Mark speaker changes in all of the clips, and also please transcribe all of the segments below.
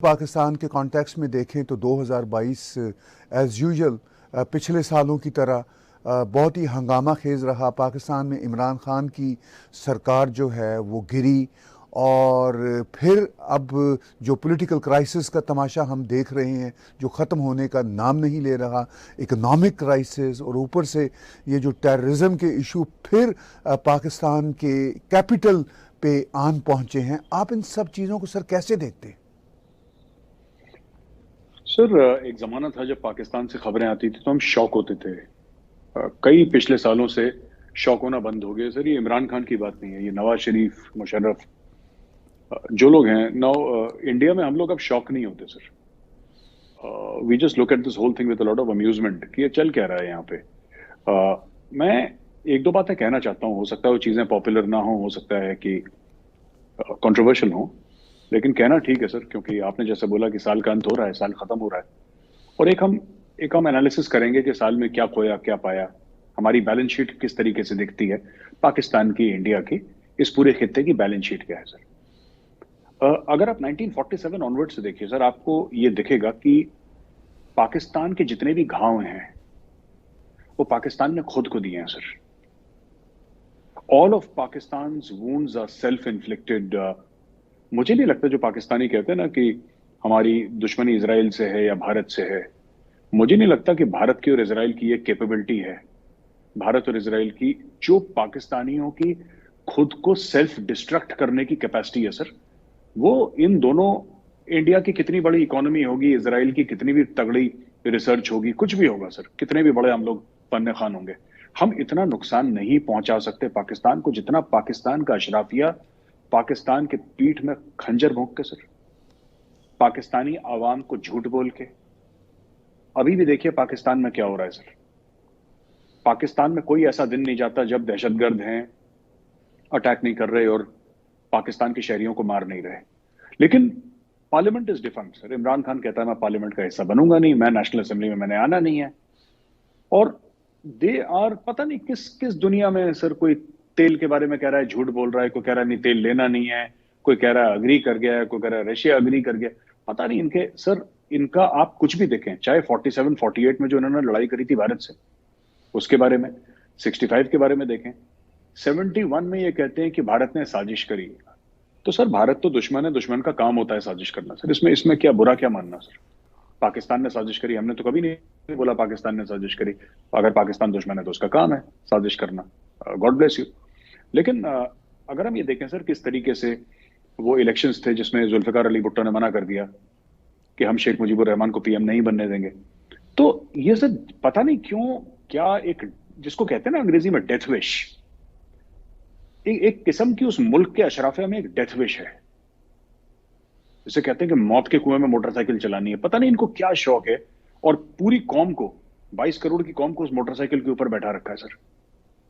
Speaker 1: पाकिस्तान के कॉन्टेक्स्ट में देखें तो 2022 एज़ यूजुअल पिछले सालों की तरह बहुत ही हंगामा खेज रहा। पाकिस्तान में इमरान खान की सरकार जो है वो गिरी और फिर अब जो पॉलिटिकल क्राइसिस का तमाशा हम देख रहे हैं जो ख़त्म होने का नाम नहीं ले रहा, इकोनॉमिक क्राइसिस और ऊपर से ये जो टेररिज्म के इशू फिर पाकिस्तान के कैपिटल पे आन पहुँचे हैं। आप इन सब चीज़ों को सर कैसे देखते हैं?
Speaker 2: सर, एक जमाना था जब पाकिस्तान से खबरें आती थी तो हम शौक होते थे। कई पिछले सालों से शौक होना बंद हो गए। सर, ये इमरान खान की बात नहीं है, ये नवाज शरीफ, मुशर्रफ, जो लोग हैं नाउ इंडिया में, हम लोग अब शौक नहीं होते sir. We just look at this whole thing with a lot of amusement कि ये चल क्या रहा है यहाँ पे। मैं एक दो बातें कहना चाहता हूँ। हो सकता है वो चीजें पॉपुलर ना हो सकता है कि कंट्रोवर्शियल हो, लेकिन कहना ठीक है सर, क्योंकि आपने जैसे बोला कि साल का अंत हो रहा है, साल खत्म हो रहा है, और एक हम एनालिसिस करेंगे कि साल में क्या खोया क्या पाया, हमारी बैलेंस शीट किस तरीके से दिखती है, पाकिस्तान की, इंडिया की, इस पूरे खित्ते की बैलेंस शीट क्या है सर। अगर आप 1947 ऑनवर्ड से देखिए सर, आपको ये दिखेगा कि पाकिस्तान के जितने भी घाव हैं वो पाकिस्तान ने खुद को दिए हैं sir. All of Pakistan wounds are self inflicted. मुझे नहीं लगता जो पाकिस्तानी कहते हैं ना कि हमारी दुश्मनी इजराइल से है या भारत से है, मुझे नहीं लगता कि भारत की और इजराइल की ये कैपेबिलिटी है, भारत और इजराइल की, जो पाकिस्तानियों की खुद को सेल्फ डिस्ट्रक्ट करने की कैपेसिटी है सर। वो इन दोनों, इंडिया की कितनी बड़ी इकोनॉमी होगी, इजराइल की कितनी भी तगड़ी रिसर्च होगी, कुछ भी होगा सर, कितने भी बड़े हम लोग पन्ने खान होंगे, हम इतना नुकसान नहीं पहुंचा सकते पाकिस्तान को जितना पाकिस्तान का अशराफिया पाकिस्तान के पीठ में खंजर भोंक के सर, पाकिस्तानी आवाम को झूठ बोल के। अभी भी देखिए पाकिस्तान में क्या हो रहा है सर। पाकिस्तान में कोई ऐसा दिन नहीं जाता जब दहशतगर्द हैं, अटैक नहीं कर रहे और पाकिस्तान के शहरियों को मार नहीं रहे। लेकिन parliament is different sir. Imran Khan कहता है मैं पार्लियामेंट का हिस्सा बनूंगा नहीं, मैं नेशनल असेंबली में मैंने आना नहीं है। और दे आर, पता नहीं किस किस दुनिया में सर, कोई तेल के बारे में कह रहा है झूठ बोल रहा है, कोई कह रहा है नहीं तेल लेना नहीं है, कोई कह रहा है अग्री कर गया है, कोई कह रहा है रशिया अग्री कर गया। पता नहीं इनके सर, इनका आप कुछ भी देखें, चाहे 47 48 में जो इन्होंने लड़ाई करी थी भारत से, उसके बारे में, 65 के बारे में देखें, 71 में ये कहते हैं कि भारत ने साजिश करी। तो सर भारत तो दुश्मन है, दुश्मन का काम होता है साजिश करना सर, इसमें इसमें क्या बुरा क्या मानना सर। पाकिस्तान ने साजिश करी, हमने तो कभी नहीं बोला पाकिस्तान ने साजिश करी। अगर पाकिस्तान दुश्मन है तो उसका काम है साजिश करना, गॉड ब्लेस यू। लेकिन अगर हम ये देखें सर किस तरीके से वो इलेक्शंस थे जिसमें जुल्फिकार अली भुट्टो ने मना कर दिया कि हम शेख मुजीबुर रहमान को पीएम नहीं बनने देंगे, तो ये सर पता नहीं क्यों, क्या एक, जिसको कहते हैं ना अंग्रेजी में डेथ विश, एक किस्म की उस मुल्क के अशराफिया में एक डेथ विश है, जिसे कहते हैं कि मौत के कुएं में मोटरसाइकिल चलानी है। पता नहीं इनको क्या शौक है, और पूरी कौम को, 22 करोड़ की कौम को उस मोटरसाइकिल के ऊपर बैठा रखा है सर।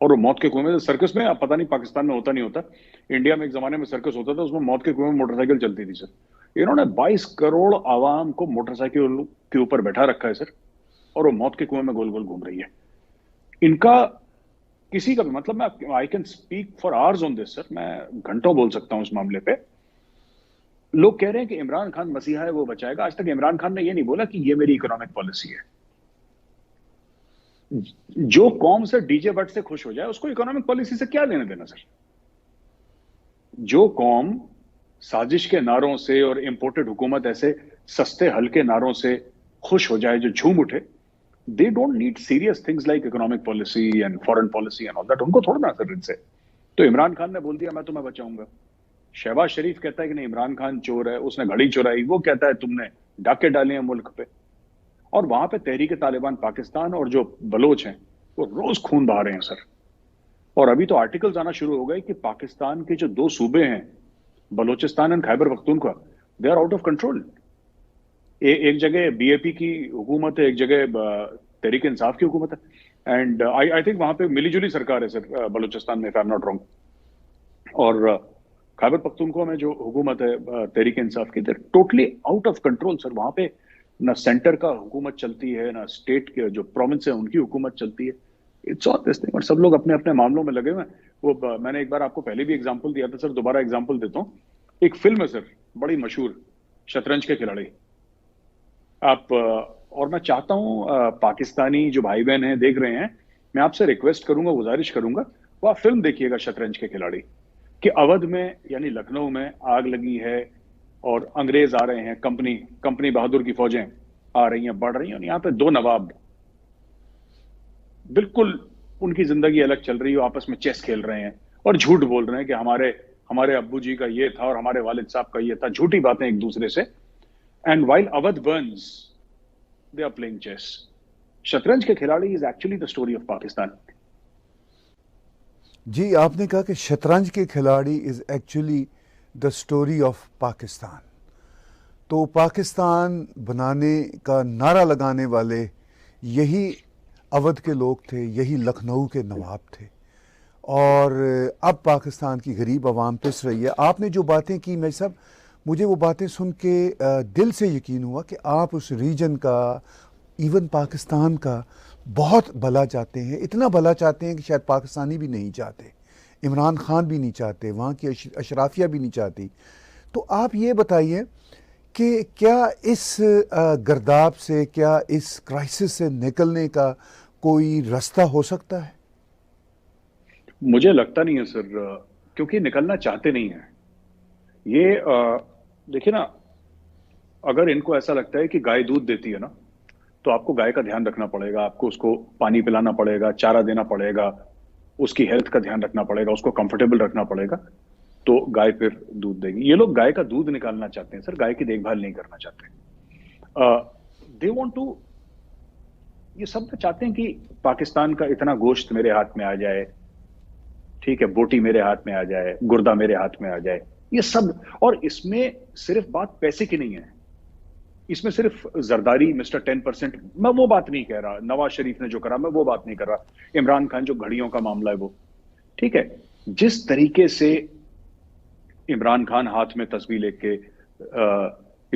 Speaker 2: और वो मौत के कुएं में, सर्कस में, अब पता नहीं पाकिस्तान में होता नहीं होता, इंडिया में एक जमाने में सर्कस होता था, उसमें मौत के कुएं में मोटरसाइकिल चलती थी सर। इन्होंने 22 करोड़ आवाम को मोटरसाइकिल के ऊपर बैठा रखा है सर, और वो मौत के कुएं में गोल गोल घूम रही है। इनका किसी का भी मतलब, मैं I can speak for hours on this sir, मैं घंटों बोल सकता हूं इस मामले पे। लोग कह रहे हैं कि इमरान खान मसीहा है, वो बचाएगा। आज तक इमरान खान ने ये नहीं बोला कि ये मेरी इकोनॉमिक पॉलिसी है। जो कौम से डीजे बट से खुश हो जाए उसको इकोनॉमिक पॉलिसी से क्या लेना देना सर। जो कौम साजिश के नारों से और इंपोर्टेड हुकूमत ऐसे सस्ते हल्के नारों से खुश हो जाए, जो झूम उठे, they don't need serious things like economic policy and foreign policy and all that. उनको थोड़ा ना सर इनसे। तो इमरान खान ने बोल दिया मैं तुम्हें बचाऊंगा। शहबाज शरीफ कहता है कि नहीं इमरान खान चोर है, उसने घड़ी चुराई, वो कहता है तुमने डाके डाले हैं मुल्क पे। और वहां पे तहरीक तालिबान पाकिस्तान और जो बलोच हैं वो रोज खून बहा रहे हैं सर। और अभी तो आर्टिकल्स आना शुरू हो गए कि पाकिस्तान के जो दो सूबे हैं, Balochistan and Khyber Pakhtunkhwa, they are out of control. एक जगह बीएपी की हुकूमत है, एक जगह तहरीक इंसाफ की हुकूमत है। एंड आई थिंक वहां पे मिलीजुली सरकार है सर, बलूचिस्तान में, if I am not wrong. और खैबर पख्तूनख्वा में जो हुकूमत है तहरीक इंसाफ की, totally out of control sir. वहां पे ना सेंटर का हुकूमत चलती है, ना स्टेट के जो प्रोविंस है उनकी हुकूमत चलती है। इट्स ऑल दिस थिंग, और सब लोग अपने अपने मामलों में लगे हुए हैं। वो मैंने एक बार आपको पहले भी एग्जांपल दिया था सर, दोबारा एग्जांपल देता हूँ। एक फिल्म है सर बड़ी मशहूर, शतरंज के खिलाड़ी। आप और मैं चाहता हूं पाकिस्तानी जो भाई बहन हैं देख रहे हैं, मैं आपसे रिक्वेस्ट करूंगा, गुजारिश करूंगा, वो आप फिल्म देखिएगा शतरंज के खिलाड़ी, कि अवध में यानी लखनऊ में आग लगी है और अंग्रेज आ रहे हैं, कंपनी कंपनी बहादुर की फौजें आ रही हैं, बढ़ रही हैं, और यहाँ पे दो नवाब बिल्कुल उनकी जिंदगी अलग चल रही है, आपस में चेस खेल रहे हैं और झूठ बोल रहे हैं कि हमारे हमारे अब्बू जी का ये था और हमारे वालिद साहब का ये था, झूठी बातें एक दूसरे से। And while Awadh burns, they are playing chess. शतरंज के खिलाड़ी is actually the story of Pakistan.
Speaker 1: जी, आपने कहा कि शतरंज के खिलाड़ी is actually the story of Pakistan. तो पाकिस्तान बनाने का नारा लगाने वाले यही अवध के लोग थे, यही लखनऊ के नवाब थे, और अब पाकिस्तान की गरीब आवाम पिस रही है। आपने जो बातें की, मैं सब मुझे वो बातें सुन के दिल से यकीन हुआ कि आप उस रीजन का, इवन पाकिस्तान का बहुत भला चाहते हैं, इतना भला चाहते हैं कि शायद पाकिस्तानी भी नहीं चाहते, इमरान खान भी नहीं चाहते, वहाँ की अशराफिया भी नहीं चाहती। तो आप ये बताइए कि क्या इस गर्दाब से, क्या इस क्राइसिस से निकलने का कोई रास्ता हो सकता है?
Speaker 2: मुझे लगता नहीं है सर, क्योंकि निकलना चाहते नहीं है ये। देखिए ना, अगर इनको ऐसा लगता है कि गाय दूध देती है ना, तो आपको गाय का ध्यान रखना पड़ेगा, आपको उसको पानी पिलाना पड़ेगा, चारा देना पड़ेगा, उसकी हेल्थ का ध्यान रखना पड़ेगा, उसको कंफर्टेबल रखना पड़ेगा, तो गाय फिर दूध देगी। ये लोग गाय का दूध निकालना चाहते हैं सर, गाय की देखभाल नहीं करना चाहते। दे वांट टू, ये सब चाहते हैं कि पाकिस्तान का इतना गोश्त मेरे हाथ में आ जाए, ठीक है, बोटी मेरे हाथ में आ जाए, गुर्दा मेरे हाथ में आ जाए, ये सब। और इसमें सिर्फ बात पैसे की नहीं है, इसमें सिर्फ जरदारी, मिस्टर 10%, मैं वो बात नहीं कह रहा, नवाज शरीफ ने जो करा मैं वो बात नहीं कर रहा, इमरान खान जो घड़ियों का मामला है वो, ठीक है। जिस तरीके से इमरान खान हाथ में तस्वीर लेके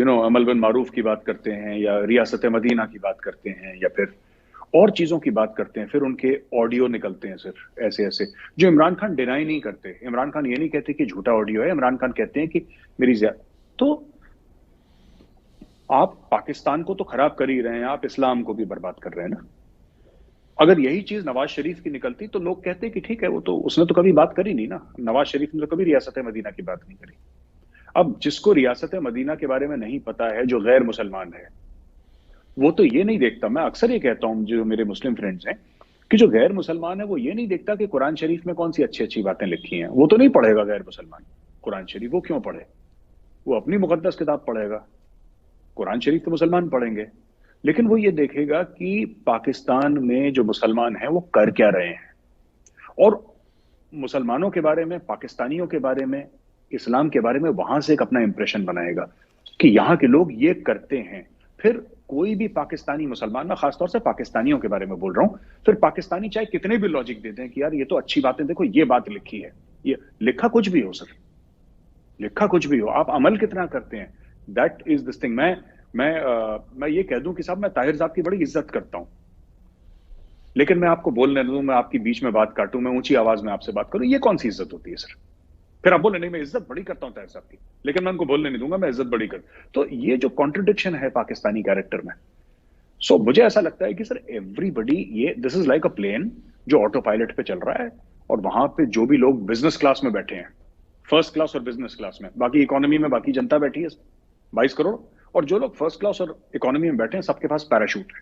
Speaker 2: अमल बिन मारूफ की बात करते हैं, या रियासत मदीना की बात करते हैं, या फिर और चीजों की बात करते हैं, फिर उनके ऑडियो निकलते हैं सिर्फ ऐसे ऐसे, जो इमरान खान डिनाई नहीं करते। इमरान खान ये नहीं कहते कि झूठा ऑडियो है, इमरान खान कहते हैं कि मेरी तो आप पाकिस्तान को तो खराब कर ही रहे हैं, आप इस्लाम को भी बर्बाद कर रहे हैं ना। अगर यही चीज नवाज शरीफ की निकलती तो लोग कहते कि ठीक है, वो तो उसने तो कभी बात करी नहीं ना, नवाज शरीफ ने तो कभी रियासत मदीना की बात नहीं करी। अब जिसको रियासत मदीना के बारे में नहीं पता है, जो गैर मुसलमान है, वो तो ये नहीं देखता, मैं अक्सर ये कहता हूं जो मेरे मुस्लिम फ्रेंड्स हैं, कि जो गैर मुसलमान है वो ये नहीं देखता कि कुरान शरीफ में कौन सी अच्छी अच्छी बातें लिखी हैं, वो तो नहीं पढ़ेगा गैर मुसलमान कुरान शरीफ, वो क्यों पढ़े, वो अपनी मुकद्दस किताब पढ़ेगा। कुरान शरीफ तो मुसलमान पढ़ेंगे, लेकिन वो ये देखेगा कि पाकिस्तान में जो मुसलमान हैं वो कर क्या रहे हैं, और मुसलमानों के बारे में, पाकिस्तानियों के बारे में, इस्लाम के बारे में वहां से एक अपना इंप्रेशन बनाएगा कि यहाँ के लोग ये करते हैं। फिर कोई भी पाकिस्तानी मुसलमान, मैं खासतौर से पाकिस्तानियों के बारे में बोल रहा हूं, फिर पाकिस्तानी चाहे कितने भी लॉजिक दे दें कि यार ये तो अच्छी बातें, देखो ये बात लिखी है, ये लिखा कुछ भी हो सर, लिखा कुछ भी हो, आप अमल कितना करते हैं, दैट इज दिस थिंग। मैं ये कह दूं कि साहब मैं ताहिर साहब की बड़ी इज्जत करता हूं, लेकिन मैं आपको बोलने दूं, मैं आपकी बीच में बात काटूं, मैं ऊंची आवाज में आपसे बात करूं, ये कौन सी इज्जत होती है सर? फिर आप बोले नहीं मैं इज्जत बड़ी करता हूं ताहिर साहब की, लेकिन मैं उनको बोलने नहीं दूंगा मैं इज्जत बड़ी कर। तो ये जो कॉन्ट्रडिक्शन है पाकिस्तानी कैरेक्टर में, सो मुझे ऐसा लगता है कि सर एवरीबडी, ये this is like a plane जो ऑटो पायलट पे चल रहा है, और वहां पे जो भी लोग बिजनेस क्लास में बैठे हैं, फर्स्ट क्लास और बिजनेस क्लास में, बाकी इकोनॉमी में बाकी जनता बैठी है 22 करोड़, और जो लोग फर्स्ट क्लास और इकोनॉमी में बैठे हैं सबके पास पैराशूट है।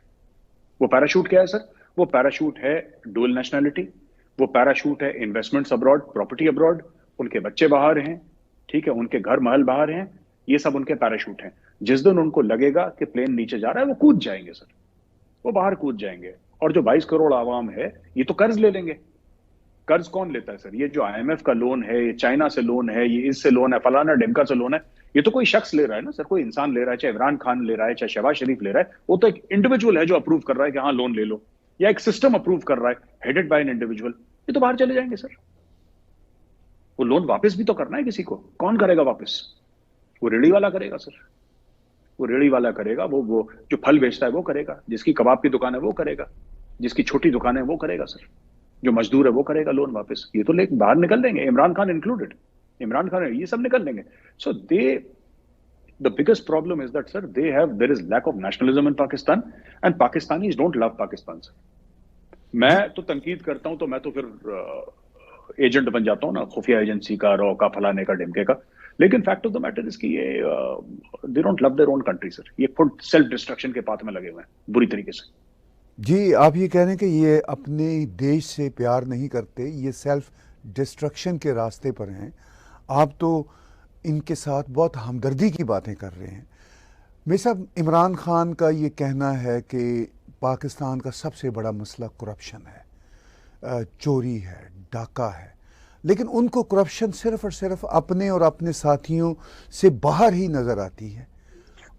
Speaker 2: वो पैराशूट क्या है सर? वो पैराशूट है डुअल नेशनैलिटी, वो पैराशूट है इन्वेस्टमेंट्स अब्रॉड, प्रॉपर्टी अब्रॉड, उनके बच्चे बाहर हैं, ठीक है, उनके घर महल बाहर हैं, ये सब उनके पैराशूट हैं। जिस दिन उनको लगेगा कि प्लेन नीचे जा रहा है वो कूद जाएंगे सर, वो बाहर कूद जाएंगे। और जो 22 करोड़ आवाम है ये तो कर्ज ले लेंगे। कर्ज कौन लेता है सर? ये जो आईएमएफ का लोन है, ये चाइना से लोन है, ये इससे लोन है, फलाना ढिमका से लोन है, ये तो कोई शख्स ले रहा है ना सर, कोई इंसान ले रहा है, चाहे इमरान खान ले रहा है, चाहे शहबाज शरीफ ले रहा है, वो तो एक इंडिविजुअल है जो अप्रूव कर रहा है कि हाँ लोन ले लो, या एक सिस्टम अप्रूव कर रहा है हेडेड बाय एन इंडिविजुअल, ये तो बाहर चले जाएंगे सर। वो लोन वापस भी तो करना है किसी को, कौन करेगा वापस? वो रेडी वाला करेगा सर, वो रेडी वाला करेगा, वो जो फल बेचता है वो करेगा, जिसकी कबाब की दुकान है वो करेगा, जिसकी छोटी दुकान है वो करेगा सर, जो मजदूर है वो करेगा लोन वापस। ये तो लेकर बाहर निकल देंगे, इमरान खान इंक्लूडेड, इमरान खान ये सब निकल देंगे। सो The biggest problem is that, sir, there is lack of nationalism in Pakistan, and Pakistanis don't love Pakistan, sir. मैं तो तनकीद करता हूं तो मैं तो फिर एजेंट बन जाता हूं ना, खुफिया एजेंसी का, रॉ का, फलाने का, ढिमके का। लेकिन fact of the matter is कि ये they don't love their own country, sir. ये खुद सेल्फ डिस्ट्रक्शन के पाथ में लगे हुए हैं बुरी तरीके से।
Speaker 1: जी, आप ये कह रहे हैं कि ये अपने देश से प्यार नहीं करते, ये सेल्फ डिस्ट्रक्शन के रास्ते पर हैं। आप तो इनके साथ बहुत हमदर्दी की बातें कर रहे हैं। मेरे साहब, इमरान खान का ये कहना है कि पाकिस्तान का सबसे बड़ा मसला करप्शन है, चोरी है, डाका है, लेकिन उनको करप्शन सिर्फ और सिर्फ अपने और अपने साथियों से बाहर ही नज़र आती है।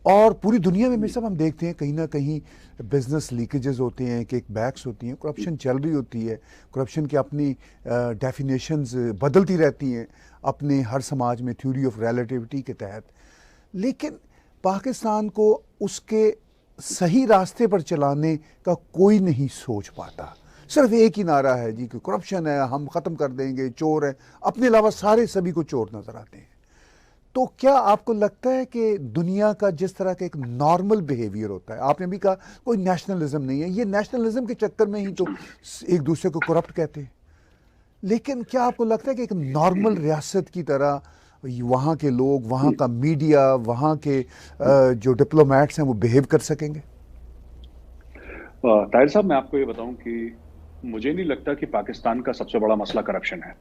Speaker 1: और पूरी दुनिया में मेरे साहब हम देखते हैं कहीं ना कहीं बिजनेस लीकेजेस होते हैं, किक बैक्स होती हैं, करप्शन चल रही होती है। करप्शन की अपनी डेफिनेशंस बदलती रहती हैं अपने हर समाज में थ्योरी ऑफ रिलेटिविटी के तहत। लेकिन पाकिस्तान को उसके सही रास्ते पर चलाने का कोई नहीं सोच पाता। सिर्फ एक ही नारा है जी कि करप्शन है, हम ख़त्म कर देंगे, चोर है, अपने अलावा सारे सभी को चोर नज़र आते हैं। तो क्या आपको लगता है कि दुनिया का जिस तरह का एक नॉर्मल बिहेवियर होता है, आपने भी कहा कोई नेशनलिज्म नहीं है, ये नेशनलिज्म के चक्कर में ही तो एक दूसरे को करप्ट कहते हैं, लेकिन क्या आपको लगता है कि एक नॉर्मल रियासत की तरह वहाँ के लोग, वहाँ का मीडिया, वहाँ के जो डिप्लोमेट्स हैं वो बिहेव कर सकेंगे?
Speaker 2: ताहिर साहब, मैं आपको ये बताऊं कि मुझे नहीं लगता कि पाकिस्तान का सबसे बड़ा मसला करप्शन है।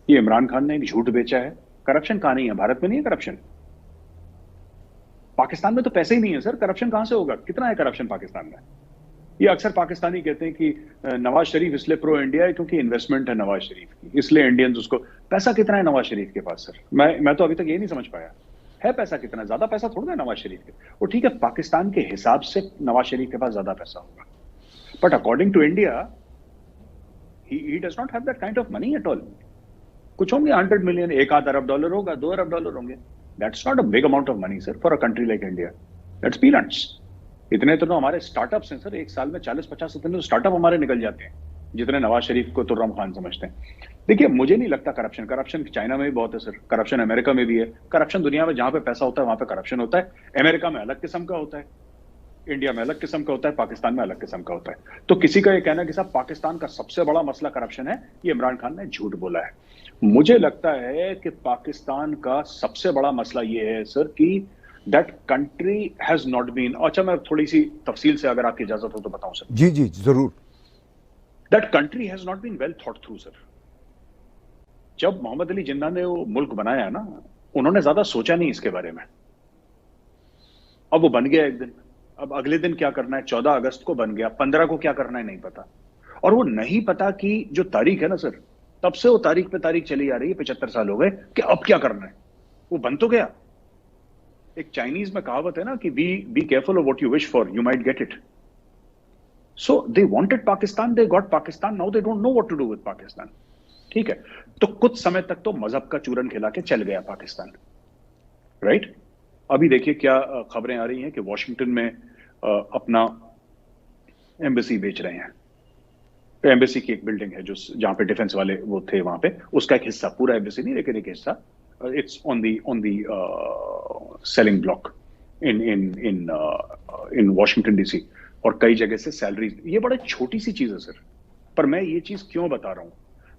Speaker 2: ये इमरान खान ने एक झूठ बेचा है। करप्शन कहां नहीं है? भारत में नहीं है करप्शन। पाकिस्तान में तो पैसे ही नहीं है, सर। करप्शन कहां से होगा? कितना है करप्शन पाकिस्तान में? ये अक्सर पाकिस्तानी कहते हैं कि नवाज शरीफ इसलिए प्रो इंडिया है क्योंकि इन्वेस्टमेंट है नवाज शरीफ की, इसलिए इंडियंस उसको। पैसा कितना है नवाज शरीफ के पास, सर? मैं तो अभी तक ये नहीं समझ पाया है पैसा कितना। ज्यादा पैसा थोड़ा है नवाज शरीफ के। वो ठीक है, पाकिस्तान के हिसाब से नवाज शरीफ के पास ज्यादा पैसा होगा, but according to India he does not have that kind of money at all. कुछ होंगे 100 मिलियन, $1 अरब होगा, $2 अरब होंगे। That's not a big amount of money, sir, for a country like India. That's peanuts. इतने तो हमारे स्टार्टअप्स हैं, sir. एक साल में 40-50 इतने स्टार्टअप हमारे निकल जाते हैं, जितने नवाज शरीफ को तुर्रम खान समझते हैं। देखिए, मुझे नहीं लगता करप्शन चाइना में भी बहुत है, सर। करप्शन अमेरिका में भी है। करप्शन दुनिया में जहां पे पैसा होता है वहां पे करप्शन होता है। अमेरिका में अलग किस्म का होता है, इंडिया में अलग किस्म का होता है, पाकिस्तान में अलग किस्म का होता है। तो किसी का ये कहना कि साहब पाकिस्तान का सबसे बड़ा मसला करप्शन है, ये इमरान खान ने झूठ बोला है। मुझे लगता है कि पाकिस्तान का सबसे बड़ा मसला ये है, सर, कि that country has not been. अच्छा, मैं थोड़ी सी तफसील से अगर आपकी इजाजत हो तो बताऊं, सर।
Speaker 1: जी जी, जरूर।
Speaker 2: That country has not been well thought through, sir. जब मोहम्मद अली जिन्ना ने वो मुल्क बनाया ना, उन्होंने ज्यादा सोचा नहीं इसके बारे में। अब वो बन गया एक दिन, अब अगले दिन क्या करना है, 14 अगस्त को बन गया, 15 को क्या करना है नहीं पता। और वो नहीं पता कि जो तारीख है ना, सर, तब से वो तारीख पे तारीख चली आ रही है, 75 साल हो गए, कि अब क्या करना है। वो बन तो गया। एक चाइनीज में कहावत है ना कि be careful of what you wish for, you might get it. So they wanted Pakistan, they got Pakistan, now they don't know what to do with Pakistan. ठीक है, तो कुछ समय तक तो मजहब का चूरन खिला के चल गया पाकिस्तान, राइट। अभी देखिए क्या खबरें आ रही हैं कि वॉशिंगटन में अपना एम्बेसी बेच रहे हैं। एम्बेसी की एक बिल्डिंग है जो जहां पे डिफेंस वाले वो थे, वहां पे उसका एक हिस्सा, पूरा एम्बेसी नहीं लेकिन एक हिस्सा, it's on the selling block in Washington DC. और कई जगह से सैलरी। ये बड़ा छोटी सी चीज है, सर, पर मैं ये चीज क्यों बता रहा हूं?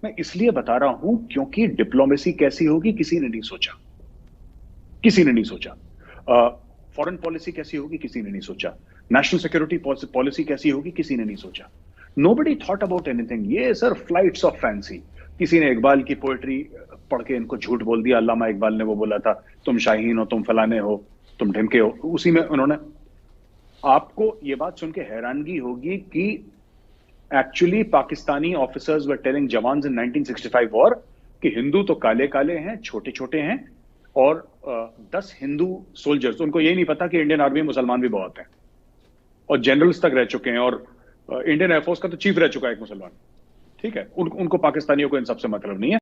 Speaker 2: मैं इसलिए बता रहा हूं क्योंकि डिप्लोमेसी कैसी होगी किसी ने नहीं सोचा, किसी ने नहीं सोचा। फॉरेन पॉलिसी कैसी होगी किसी ने नहीं सोचा। नेशनल सिक्योरिटी पॉलिसी कैसी होगी किसी ने नहीं सोचा। Nobody thought about anything. ये सर फ्लाइट्स ऑफ फैंसी। किसी ने इकबाल की पोएट्री पढ़ के इनको झूठ बोल दिया। अल्लामा इकबाल ने वो बोला था, तुम शाहीन हो, तुम फलाने हो, तुम ढिमके हो। उसी में उन्होंने, आपको ये बात सुन के हैरानगी होगी कि actually Pakistani officers were telling jawans in 1965 war कि हिंदू तो काले काले हैं, छोटे छोटे हैं, और 10 हिंदू सोल्जर्स, उनको यही नहीं पता कि इंडियन आर्मी में मुसलमान भी बहुत हैं, और जनरल्स तक रह चुके हैं, और इंडियन एयरफोर्स का तो चीफ रह चुका है एक मुसलमान। ठीक है, उनको पाकिस्तानियों को इन सबसे मतलब नहीं है।